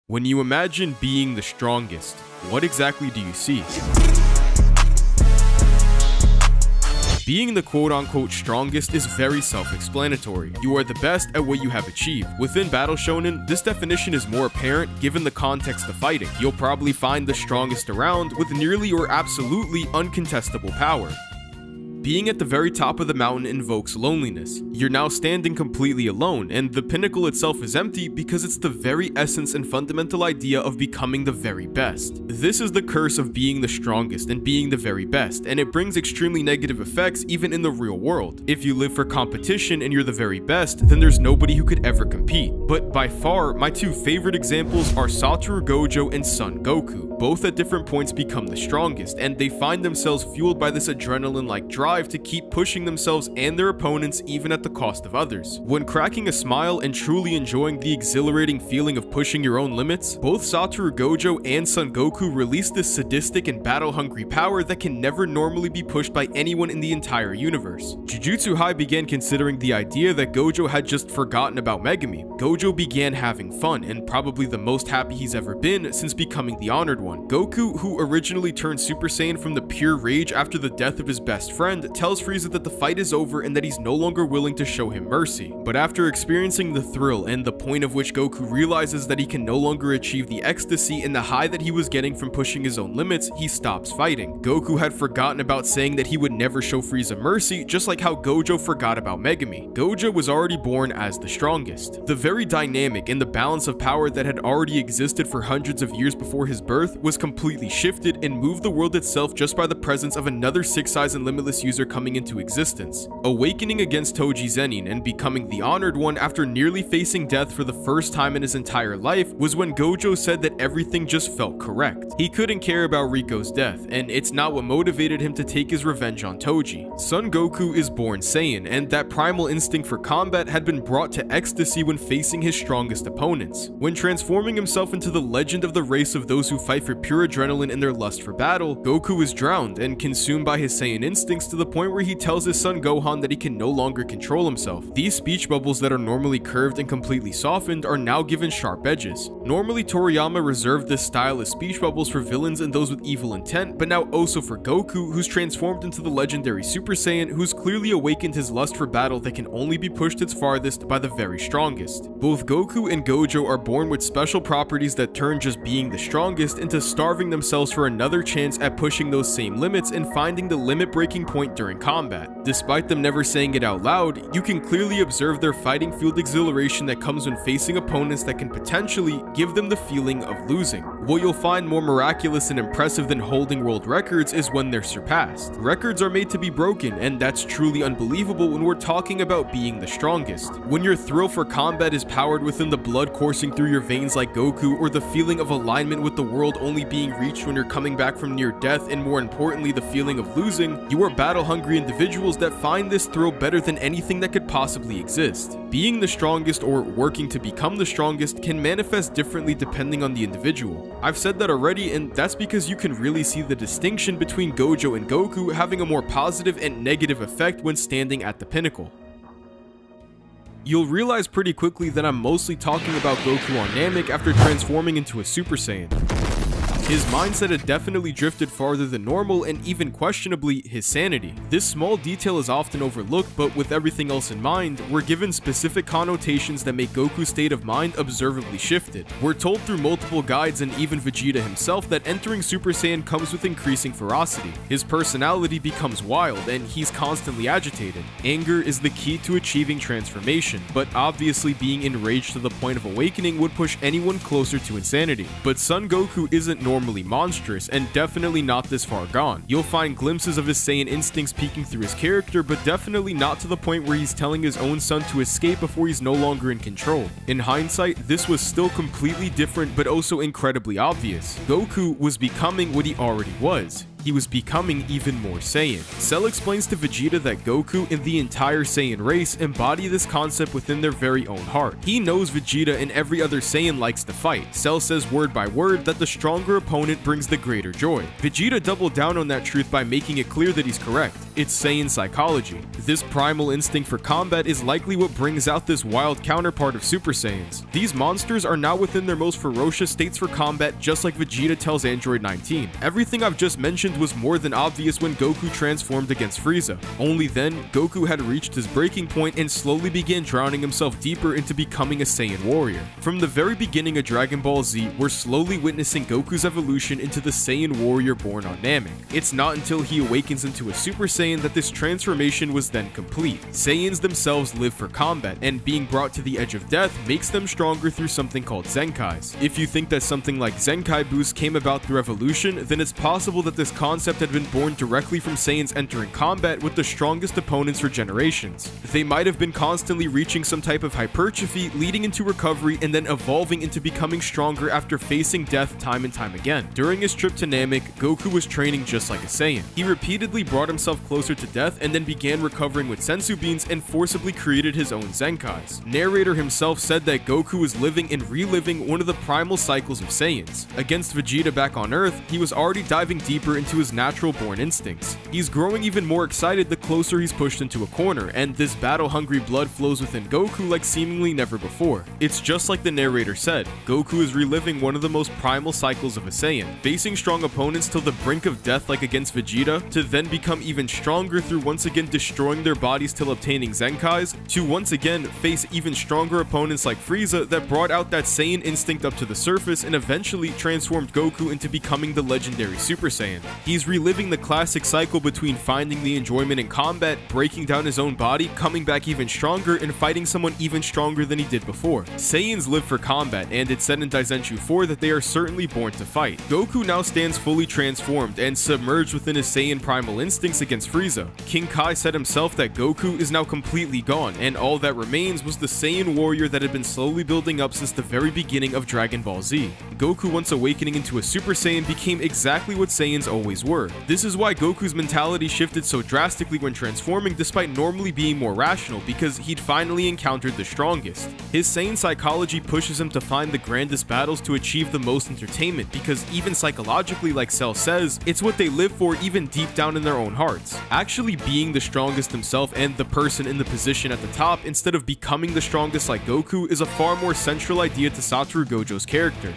When you imagine being the strongest, what exactly do you see? Being the quote-unquote strongest is very self-explanatory. You are the best at what you have achieved. Within Battle Shonen, this definition is more apparent given the context of fighting. You'll probably find the strongest around with nearly or absolutely uncontestable power. Being at the very top of the mountain invokes loneliness. You're now standing completely alone, and the pinnacle itself is empty because it's the very essence and fundamental idea of becoming the very best. This is the curse of being the strongest and being the very best, and it brings extremely negative effects even in the real world. If you live for competition and you're the very best, then there's nobody who could ever compete. But by far, my two favorite examples are Satoru Gojo and Son Goku. Both at different points become the strongest, and they find themselves fueled by this adrenaline-like drive to keep pushing themselves and their opponents even at the cost of others. When cracking a smile and truly enjoying the exhilarating feeling of pushing your own limits, both Satoru Gojo and Son Goku release this sadistic and battle-hungry power that can never normally be pushed by anyone in the entire universe. Jujutsu High began considering the idea that Gojo had just forgotten about Megumi. Gojo began having fun, and probably the most happy he's ever been since becoming the honored one. Goku, who originally turned Super Saiyan from the pure rage after the death of his best friend, tells Frieza that the fight is over and that he's no longer willing to show him mercy. But after experiencing the thrill and the point of which Goku realizes that he can no longer achieve the ecstasy and the high that he was getting from pushing his own limits, he stops fighting. Goku had forgotten about saying that he would never show Frieza mercy, just like how Gojo forgot about Megumi. Gojo was already born as the strongest. The very dynamic and the balance of power that had already existed for hundreds of years before his birth was completely shifted and moved the world itself just by the presence of another Six Eyes and Limitless user coming into existence. Awakening against Toji Zenin and becoming the honored one after nearly facing death for the first time in his entire life was when Gojo said that everything just felt correct. He couldn't care about Riko's death, and it's not what motivated him to take his revenge on Toji. Son Goku is born Saiyan, and that primal instinct for combat had been brought to ecstasy when facing his strongest opponents. When transforming himself into the legend of the race of those who fight for pure adrenaline in their lust for battle, Goku is drowned and consumed by his Saiyan instincts to the point where he tells his son Gohan that he can no longer control himself. These speech bubbles that are normally curved and completely softened are now given sharp edges. Normally Toriyama reserved this style as speech bubbles for villains and those with evil intent, but now also for Goku, who's transformed into the legendary Super Saiyan, who's clearly awakened his lust for battle that can only be pushed its farthest by the very strongest. Both Goku and Gojo are born with special properties that turn just being the strongest into starving themselves for another chance at pushing those same limits and finding the limit breaking point during combat. Despite them never saying it out loud, you can clearly observe their fighting fueled exhilaration that comes when facing opponents that can potentially give them the feeling of losing. What you'll find more miraculous and impressive than holding world records is when they're surpassed. Records are made to be broken, and that's truly unbelievable when we're talking about being the strongest. When your thrill for combat is powered within the blood coursing through your veins like Goku, or the feeling of alignment with the world only being reached when you're coming back from near death, and more importantly the feeling of losing, you are battle-hungry individuals that find this thrill better than anything that could possibly exist. Being the strongest or working to become the strongest can manifest differently depending on the individual. I've said that already, and that's because you can really see the distinction between Gojo and Goku having a more positive and negative effect when standing at the pinnacle. You'll realize pretty quickly that I'm mostly talking about Goku on Namek after transforming into a Super Saiyan. His mindset had definitely drifted farther than normal, and even questionably his sanity. This small detail is often overlooked, but with everything else in mind, we're given specific connotations that make Goku's state of mind observably shifted. We're told through multiple guides and even Vegeta himself that entering Super Saiyan comes with increasing ferocity. His personality becomes wild, and he's constantly agitated. Anger is the key to achieving transformation, but obviously being enraged to the point of awakening would push anyone closer to insanity. But Son Goku isn't normally monstrous, and definitely not this far gone. You'll find glimpses of his Saiyan instincts peeking through his character, but definitely not to the point where he's telling his own son to escape before he's no longer in control. In hindsight, this was still completely different, but also incredibly obvious. Goku was becoming what he already was. He was becoming even more Saiyan. Cell explains to Vegeta that Goku and the entire Saiyan race embody this concept within their very own heart. He knows Vegeta and every other Saiyan likes to fight. Cell says word by word that the stronger opponent brings the greater joy. Vegeta doubled down on that truth by making it clear that he's correct. it's Saiyan psychology. This primal instinct for combat is likely what brings out this wild counterpart of Super Saiyans. These monsters are now within their most ferocious states for combat, just like Vegeta tells Android 19. Everything I've just mentioned was more than obvious when Goku transformed against Frieza. Only then, Goku had reached his breaking point and slowly began drowning himself deeper into becoming a Saiyan warrior. From the very beginning of Dragon Ball Z, we're slowly witnessing Goku's evolution into the Saiyan warrior born on Namek. It's not until he awakens into a Super Saiyan that this transformation was then complete. Saiyans themselves live for combat, and being brought to the edge of death makes them stronger through something called Zenkais. If you think that something like Zenkai boost came about through evolution, then it's possible that this concept had been born directly from Saiyans entering combat with the strongest opponents for generations. They might have been constantly reaching some type of hypertrophy, leading into recovery, and then evolving into becoming stronger after facing death time and time again. During his trip to Namek, Goku was training just like a Saiyan. He repeatedly brought himself closer to death and then began recovering with sensu beans and forcibly created his own Zenkais. Narrator himself said that Goku was living and reliving one of the primal cycles of Saiyans. Against Vegeta back on Earth, he was already diving deeper into his natural born instincts. He's growing even more excited the closer he's pushed into a corner, and this battle-hungry blood flows within Goku like seemingly never before. It's just like the narrator said, Goku is reliving one of the most primal cycles of a Saiyan, facing strong opponents till the brink of death like against Vegeta, to then become even stronger through once again destroying their bodies till obtaining Zenkais, to once again face even stronger opponents like Frieza that brought out that Saiyan instinct up to the surface and eventually transformed Goku into becoming the legendary Super Saiyan. He's reliving the classic cycle between finding the enjoyment in combat, breaking down his own body, coming back even stronger, and fighting someone even stronger than he did before. Saiyans live for combat, and it's said in Daizenshuu 4 that they are certainly born to fight. Goku now stands fully transformed and submerged within his Saiyan primal instincts against Frieza. King Kai said himself that Goku is now completely gone, and all that remains was the Saiyan warrior that had been slowly building up since the very beginning of Dragon Ball Z. Goku, once awakening into a Super Saiyan, became exactly what Saiyans always were. This is why Goku's mentality shifted so drastically when transforming, despite normally being more rational, because he'd finally encountered the strongest. His Saiyan psychology pushes him to find the grandest battles to achieve the most entertainment, because even psychologically, like Cell says, it's what they live for even deep down in their own hearts. Actually being the strongest himself and the person in the position at the top instead of becoming the strongest like Goku is a far more central idea to Satoru Gojo's character.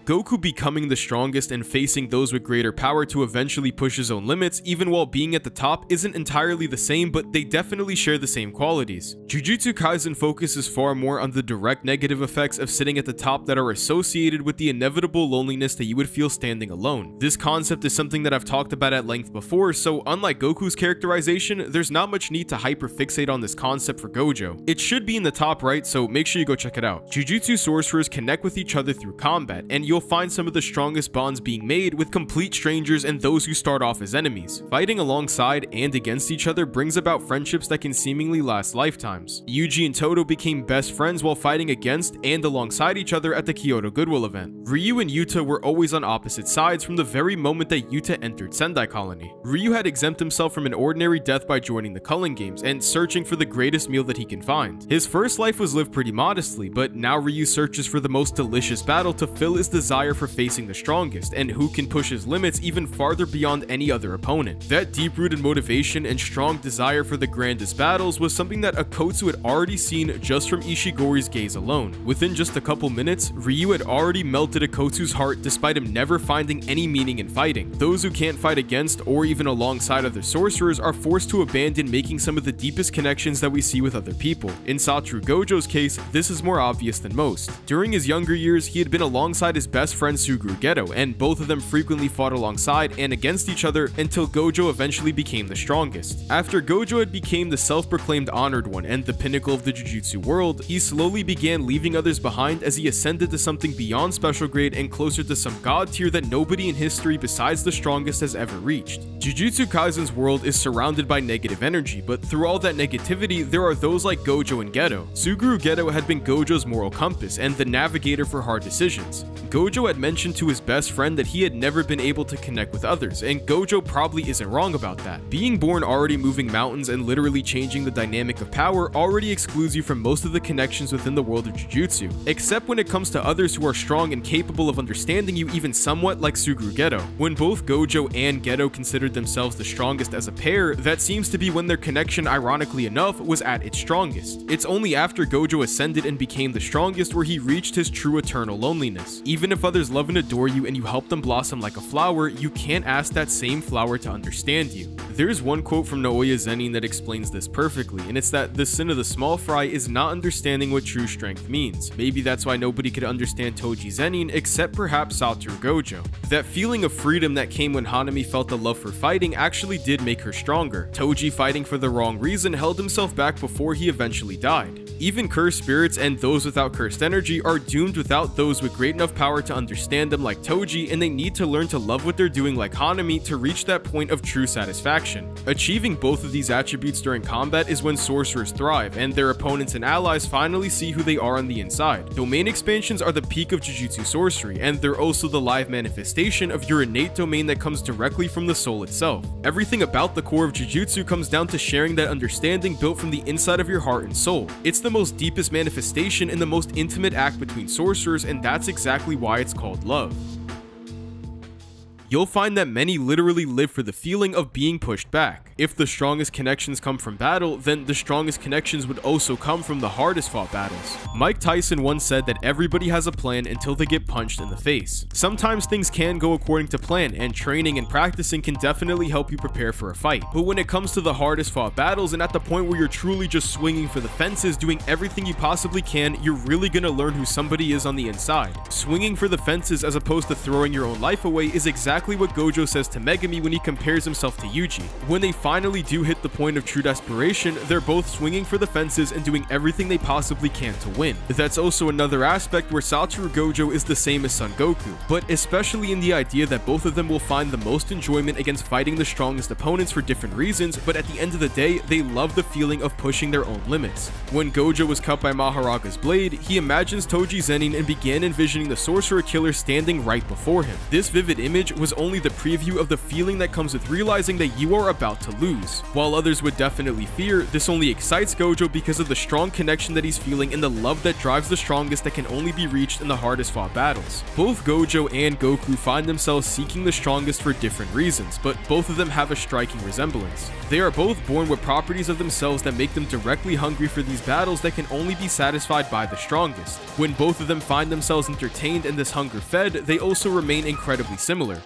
Goku becoming the strongest and facing those with greater power to eventually push his own limits, even while being at the top, isn't entirely the same, but they definitely share the same qualities. Jujutsu Kaisen focuses far more on the direct negative effects of sitting at the top that are associated with the inevitable loneliness that you would feel standing alone. This concept is something that I've talked about at length before, so unlike Goku's characterization, there's not much need to hyperfixate on this concept for Gojo. It should be in the top right, so make sure you go check it out. Jujutsu sorcerers connect with each other through combat, and you'll find some of the strongest bonds being made with complete strangers and those who start off as enemies. Fighting alongside and against each other brings about friendships that can seemingly last lifetimes. Yuji and Todo became best friends while fighting against and alongside each other at the Kyoto Goodwill event. Ryu and Yuta were always on opposite sides from the very moment that Yuta entered Sendai Colony. Ryu had exempt himself from an ordinary death by joining the Culling Games and searching for the greatest meal that he can find. His first life was lived pretty modestly, but now Ryu searches for the most delicious battle to fill his desire for facing the strongest and who can push his limits even farther beyond any other opponent. That deep-rooted motivation and strong desire for the grandest battles was something that Akotsu had already seen just from Ishigori's gaze alone. Within just a couple minutes, Ryu had already melted Akotsu's heart despite him never finding any meaning in fighting. Those who can't fight against or even alongside other sorcerers are forced to abandon making some of the deepest connections that we see with other people. In Satoru Gojo's case, this is more obvious than most. During his younger years, he had been alongside his best friend Suguru Geto, and both of them frequently fought alongside and against each other until Gojo eventually became the strongest. After Gojo had become the self-proclaimed honored one and the pinnacle of the Jujutsu world, he slowly began leaving others behind as he ascended to something beyond special grade and closer to some god tier that nobody in history besides the strongest has ever reached. Jujutsu Kaisen's world is surrounded by negative energy, but through all that negativity, there are those like Gojo and Geto. Suguru Geto had been Gojo's moral compass and the navigator for hard decisions. Gojo had mentioned to his best friend that he had never been able to connect with others, and Gojo probably isn't wrong about that. Being born already moving mountains and literally changing the dynamic of power already excludes you from most of the connections within the world of Jujutsu, except when it comes to others who are strong and capable of understanding you even somewhat, like Suguru Geto. When both Gojo and Geto considered themselves the strongest as a pair, that seems to be when their connection, ironically enough, was at its strongest. It's only after Gojo ascended and became the strongest where he reached his true eternal loneliness. Even if others love and adore you and you help them blossom like a flower, you can't ask that same flower to understand you. There's one quote from Naoya Zenin that explains this perfectly, and it's that the sin of the small fry is not understanding what true strength means. Maybe that's why nobody could understand Toji Zenin except perhaps Satoru Gojo. That feeling of freedom that came when Hanami felt the love for fighting actually did make her stronger. Toji, fighting for the wrong reason, held himself back before he eventually died. Even cursed spirits and those without cursed energy are doomed without those with great enough power to understand them like Toji, and they need to learn to love what they're doing like Hanami to reach that point of true satisfaction. Achieving both of these attributes during combat is when sorcerers thrive, and their opponents and allies finally see who they are on the inside. Domain expansions are the peak of Jujutsu sorcery, and they're also the live manifestation of your innate domain that comes directly from the soul itself. Everything about the core of Jujutsu comes down to sharing that understanding built from the inside of your heart and soul. It's the most deepest manifestation and the most intimate act between sorcerers, and that's exactly why it's called love. You'll find that many literally live for the feeling of being pushed back. If the strongest connections come from battle, then the strongest connections would also come from the hardest fought battles. Mike Tyson once said that everybody has a plan until they get punched in the face. Sometimes things can go according to plan, and training and practicing can definitely help you prepare for a fight. But when it comes to the hardest fought battles, and at the point where you're truly just swinging for the fences, doing everything you possibly can, you're really gonna learn who somebody is on the inside. Swinging for the fences as opposed to throwing your own life away is exactly what Gojo says to Megumi when he compares himself to Yuji. When they finally do hit the point of true desperation, they're both swinging for the fences and doing everything they possibly can to win. That's also another aspect where Satoru Gojo is the same as Son Goku, but especially in the idea that both of them will find the most enjoyment against fighting the strongest opponents for different reasons, but at the end of the day, they love the feeling of pushing their own limits. When Gojo was cut by Maharaga's blade, he imagines Toji Zenin and began envisioning the sorcerer killer standing right before him. This vivid image was only the preview of the feeling that comes with realizing that you are about to lose. While others would definitely fear, this only excites Gojo because of the strong connection that he's feeling and the love that drives the strongest that can only be reached in the hardest fought battles. Both Gojo and Goku find themselves seeking the strongest for different reasons, but both of them have a striking resemblance. They are both born with properties of themselves that make them directly hungry for these battles that can only be satisfied by the strongest. When both of them find themselves entertained and this hunger fed, they also remain incredibly similar.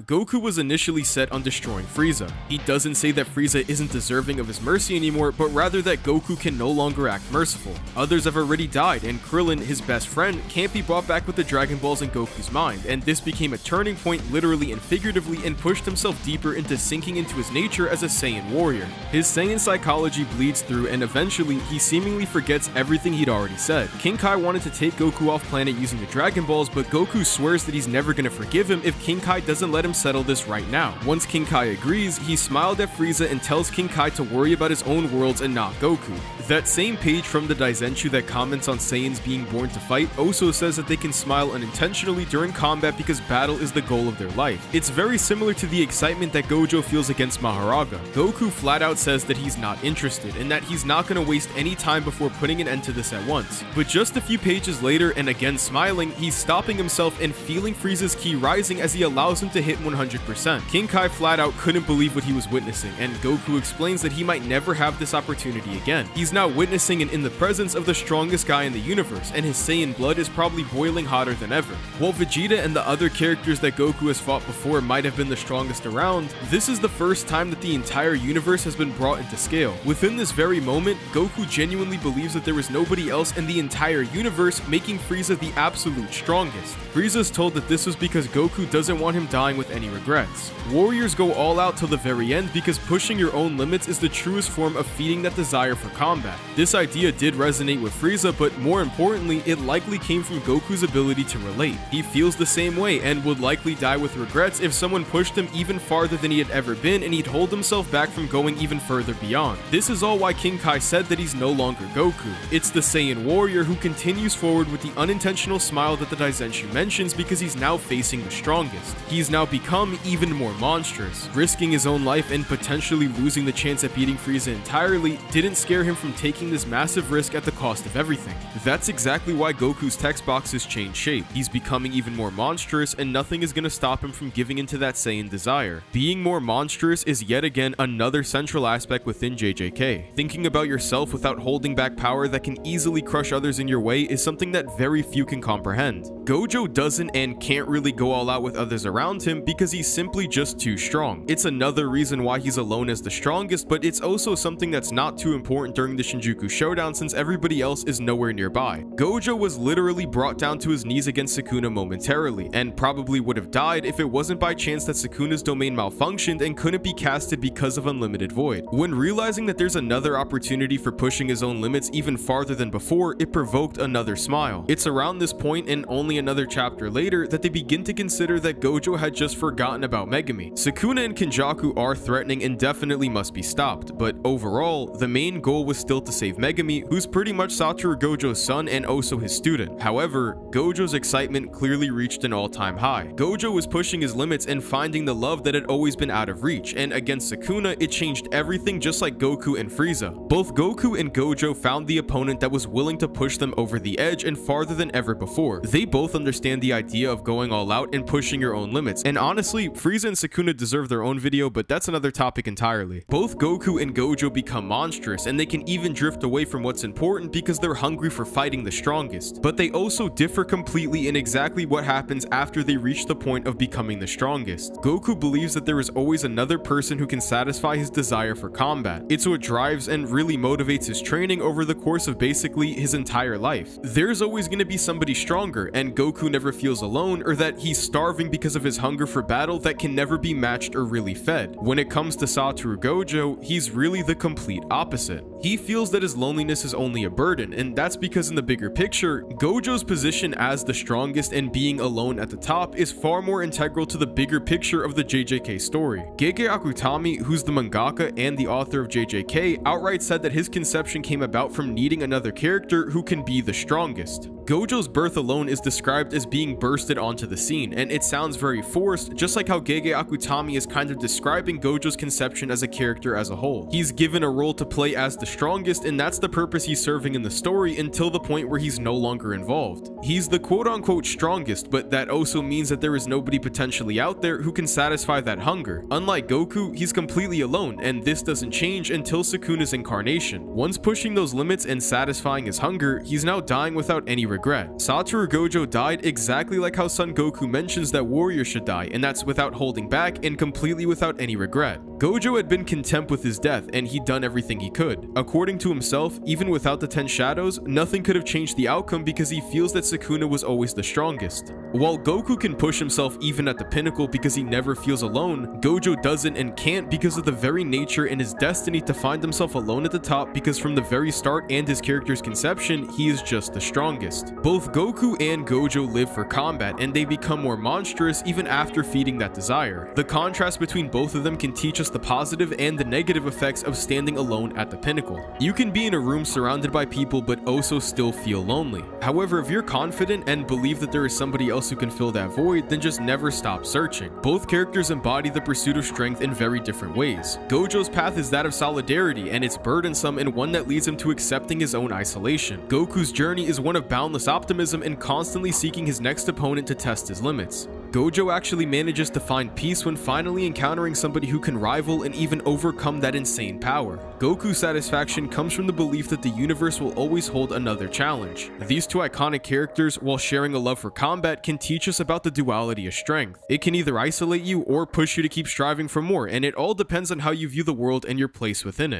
Goku was initially set on destroying Frieza. He doesn't say that Frieza isn't deserving of his mercy anymore, but rather that Goku can no longer act merciful. Others have already died, and Krillin, his best friend, can't be brought back with the Dragon Balls in Goku's mind, and this became a turning point literally and figuratively and pushed himself deeper into sinking into his nature as a Saiyan warrior. His Saiyan psychology bleeds through, and eventually, he seemingly forgets everything he'd already said. King Kai wanted to take Goku off planet using the Dragon Balls, but Goku swears that he's never gonna forgive him if King Kai doesn't let him settle this right now. Once King Kai agrees, he smiled at Frieza and tells King Kai to worry about his own worlds and not Goku. That same page from the Daizenshuu that comments on Saiyans being born to fight also says that they can smile unintentionally during combat because battle is the goal of their life. It's very similar to the excitement that Gojo feels against Maharaga. Goku flat out says that he's not interested and that he's not going to waste any time before putting an end to this at once. But just a few pages later, and again smiling, he's stopping himself and feeling Frieza's ki rising as he allows him to hit 100%. King Kai flat out couldn't believe what he was witnessing, and Goku explains that he might never have this opportunity again. He's now witnessing and in the presence of the strongest guy in the universe, and his Saiyan blood is probably boiling hotter than ever. While Vegeta and the other characters that Goku has fought before might have been the strongest around, this is the first time that the entire universe has been brought into scale. Within this very moment, Goku genuinely believes that there is nobody else in the entire universe, making Frieza the absolute strongest. Frieza's told that this was because Goku doesn't want him dying with have any regrets. Warriors go all out till the very end because pushing your own limits is the truest form of feeding that desire for combat. This idea did resonate with Frieza, but more importantly, it likely came from Goku's ability to relate. He feels the same way and would likely die with regrets if someone pushed him even farther than he had ever been, and he'd hold himself back from going even further beyond. This is all why King Kai said that he's no longer Goku. It's the Saiyan warrior who continues forward with the unintentional smile that the Daizenshu mentions because he's now facing the strongest. He's now become even more monstrous. Risking his own life and potentially losing the chance at beating Frieza entirely didn't scare him from taking this massive risk at the cost of everything. That's exactly why Goku's text boxes change shape. He's becoming even more monstrous, and nothing is going to stop him from giving into that Saiyan desire. Being more monstrous is yet again another central aspect within JJK. Thinking about yourself without holding back power that can easily crush others in your way is something that very few can comprehend. Gojo doesn't and can't really go all out with others around him because he's simply just too strong. It's another reason why he's alone as the strongest, but it's also something that's not too important during the Shinjuku Showdown since everybody else is nowhere nearby. Gojo was literally brought down to his knees against Sukuna momentarily, and probably would have died if it wasn't by chance that Sukuna's domain malfunctioned and couldn't be casted because of Unlimited Void. When realizing that there's another opportunity for pushing his own limits even farther than before, it provoked another smile. It's around this point and only another chapter later that they begin to consider that Gojo had just forgotten about Megumi. Sukuna and Kenjaku are threatening and definitely must be stopped, but overall, the main goal was still to save Megumi, who's pretty much Satoru Gojo's son and also his student. However, Gojo's excitement clearly reached an all-time high. Gojo was pushing his limits and finding the love that had always been out of reach, and against Sukuna, it changed everything just like Goku and Frieza. Both Goku and Gojo found the opponent that was willing to push them over the edge and farther than ever before. They both understand the idea of going all out and pushing your own limits, and honestly, Frieza and Sukuna deserve their own video, but that's another topic entirely. Both Goku and Gojo become monstrous, and they can even drift away from what's important because they're hungry for fighting the strongest. But they also differ completely in exactly what happens after they reach the point of becoming the strongest. Goku believes that there is always another person who can satisfy his desire for combat. It's what drives and really motivates his training over the course of basically his entire life. There's always going to be somebody stronger, and Goku never feels alone or that he's starving because of his hunger for battle that can never be matched or really fed. When it comes to Satoru Gojo, he's really the complete opposite. He feels that his loneliness is only a burden, and that's because in the bigger picture, Gojo's position as the strongest and being alone at the top is far more integral to the bigger picture of the JJK story. Gege Akutami, who's the mangaka and the author of JJK, outright said that his conception came about from needing another character who can be the strongest. Gojo's birth alone is described as being bursted onto the scene, and it sounds very forced, just like how Gege Akutami is kind of describing Gojo's conception as a character as a whole. He's given a role to play as the strongest, and that's the purpose he's serving in the story until the point where he's no longer involved. He's the quote-unquote strongest, but that also means that there is nobody potentially out there who can satisfy that hunger. Unlike Goku, he's completely alone, and this doesn't change until Sukuna's incarnation. Once pushing those limits and satisfying his hunger, he's now dying without any regret. Satoru Gojo died exactly like how Son Goku mentions that warriors should die, and that's without holding back and completely without any regret. Gojo had been content with his death, and he'd done everything he could. According to himself, even without the 10 shadows, nothing could have changed the outcome because he feels that Sukuna was always the strongest. While Goku can push himself even at the pinnacle because he never feels alone, Gojo doesn't and can't because of the very nature and his destiny to find himself alone at the top, because from the very start and his character's conception, he is just the strongest. Both Goku and Gojo live for combat, and they become more monstrous even after feeding that desire. The contrast between both of them can teach us the positive and the negative effects of standing alone at the pinnacle. You can be in a room surrounded by people but also still feel lonely. However, if you're confident and believe that there is somebody else who can fill that void, then just never stop searching. Both characters embody the pursuit of strength in very different ways. Gojo's path is that of solidarity, and it's burdensome and one that leads him to accepting his own isolation. Goku's journey is one of boundless optimism and constantly seeking his next opponent to test his limits. Gojo actually manages to find peace when finally encountering somebody who can rival and even overcome that insane power. Goku's satisfaction comes from the belief that the universe will always hold another challenge. These two iconic characters, while sharing a love for combat, can teach us about the duality of strength. It can either isolate you or push you to keep striving for more, and it all depends on how you view the world and your place within it.